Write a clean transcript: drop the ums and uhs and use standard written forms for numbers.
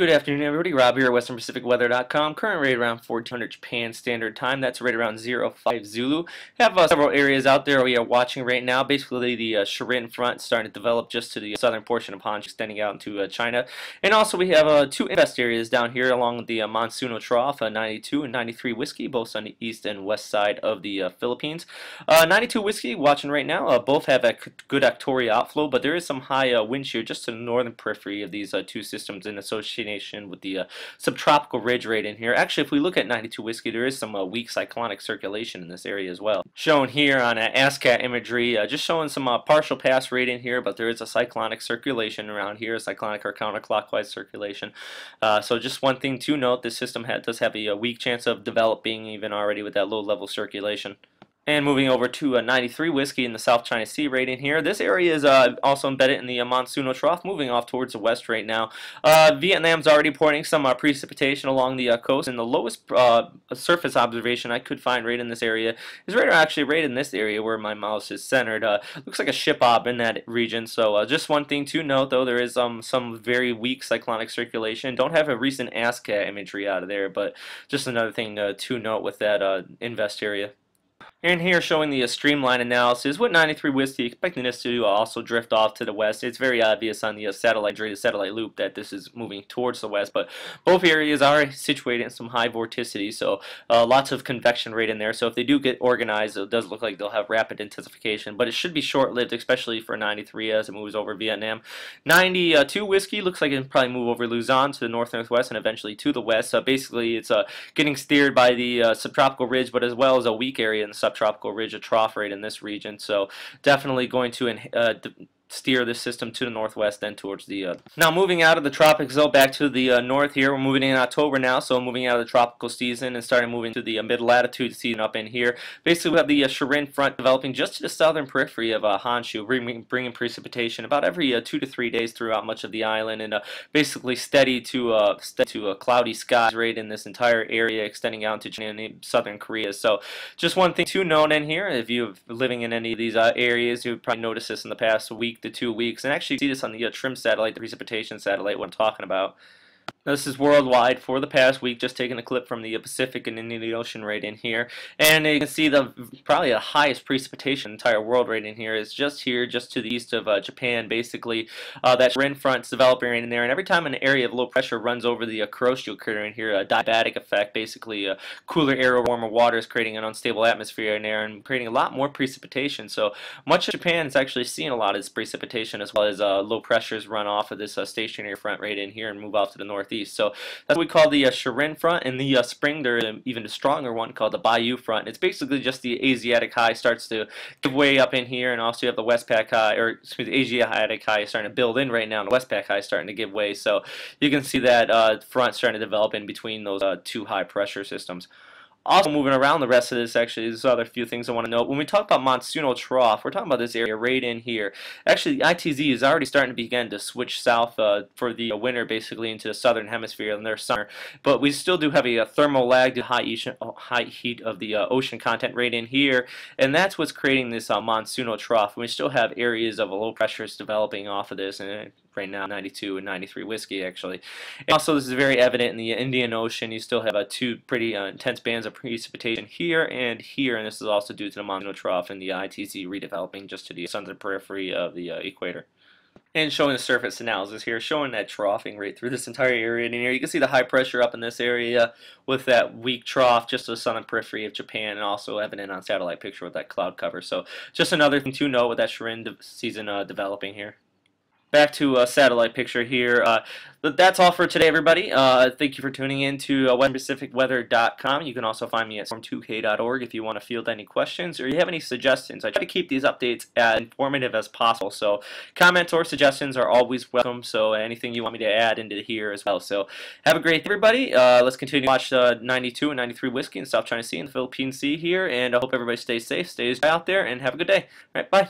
Good afternoon, everybody. Rob here at WesternPacificWeather.com. Current rate around 1400 Japan Standard Time. That's right around 05 Zulu. Have several areas out there we are watching right now. Basically, the Shurin Front starting to develop just to the southern portion of Honshu, extending out into China. And also, we have two invest areas down here along the Monsuno Trough, 92 and 93 Whiskey, both on the east and west side of the Philippines. 92 Whiskey, watching right now, both have a good Octoria outflow, but there is some high wind shear just to the northern periphery of these two systems in association with the subtropical ridge right in here. Actually, if we look at 92 Whiskey, there is some weak cyclonic circulation in this area as well. Shown here on ASCAT imagery, just showing some partial pass rate in here, but there is a cyclonic circulation around here, cyclonic or counterclockwise circulation. So just one thing to note, this system does have a weak chance of developing even already with that low level circulation. And moving over to 93 Whiskey in the South China Sea right in here. This area is also embedded in the Monsuno Trough, moving off towards the west right now. Vietnam's already reporting some precipitation along the coast, and the lowest surface observation I could find right in this area is actually right in this area where my mouse is centered. Looks like a ship bob in that region. So just one thing to note, though, there is some very weak cyclonic circulation. Don't have a recent ASCAT imagery out of there, but just another thing to note with that invest area. And here showing the streamline analysis with 93 Whiskey, expecting this to also drift off to the west. It's very obvious on the satellite loop that this is moving towards the west, but both areas are situated in some high vorticity, so lots of convection rate in there. So if they do get organized, it does look like they'll have rapid intensification, but it should be short-lived, especially for 93 as it moves over Vietnam. 92 Whiskey looks like it can probably move over Luzon to the north-northwest and eventually to the west. So basically, it's getting steered by the subtropical ridge, but as well as a weak area in the subtropical ridge, a trough right in this region. So definitely going to steer this system to the northwest, then towards the Now moving out of the tropics, though, back to the north here. We're moving in October now, so moving out of the tropical season and starting moving to the mid-latitude season up in here. Basically, we have the Shurin Front developing just to the southern periphery of Honshu, bringing precipitation about every 2 to 3 days throughout much of the island, and basically steady to cloudy skies right in this entire area, extending out into China and southern Korea. So just one thing to note in here, if you're living in any of these areas, you've probably noticed this in the past week to 2 weeks, and actually see this on the TRIM satellite, the precipitation satellite, what I'm talking about. This is worldwide for the past week, just taking a clip from the Pacific and Indian Ocean right in here. And you can see probably the highest precipitation in the entire world right in here is just here, just to the east of Japan, basically. That Shurin Front's developing right in there, and every time an area of low pressure runs over the Kuroshio crater in here, a diabatic effect, basically cooler air or warmer water is creating an unstable atmosphere in there and creating a lot more precipitation. So much of Japan is actually seeing a lot of this precipitation, as well as low pressures run off of this stationary front right in here and move off to the northeast. So that's what we call the Shurin Front. In the spring, there's even a stronger one called the Bayou Front. It's basically just the Asiatic high starts to give way up in here, and also you have the Westpac high, or excuse me, the Asiatic high is starting to build in right now, and the Westpac high is starting to give way. So you can see that front starting to develop in between those two high pressure systems. Also moving around the rest of this, actually, there's other few things I want to note. When we talk about Monsuno Trough, we're talking about this area right in here. Actually, the ITZ is already starting to begin to switch south for the winter, basically into the southern hemisphere in their summer. But we still do have a thermal lag to high heat of the ocean content right in here, and that's what's creating this Monsuno Trough. We still have areas of low pressures developing off of this, and right now 92 and 93 Whiskey, actually. And also, this is very evident in the Indian Ocean. You still have two pretty intense bands of precipitation here, and this is also due to the Monsuno Trough and the ITZ redeveloping just to the southern periphery of the equator. And showing the surface analysis here, showing that troughing right through this entire area in here. You can see the high pressure up in this area with that weak trough just to the southern periphery of Japan, and also evident on satellite picture with that cloud cover. So just another thing to know with that Shurin season developing here. Back to satellite picture here. But that's all for today, everybody. Thank you for tuning in to WesternPacificWeather.com. You can also find me at storm2k.org if you want to field any questions or you have any suggestions. I try to keep these updates as informative as possible, so comments or suggestions are always welcome. So anything you want me to add into here as well. So have a great day, everybody. Let's continue to watch 92 and 93 Whiskey in South China Sea and the Philippine Sea here, and I hope everybody stays safe, stays out there, and have a good day. All right, bye.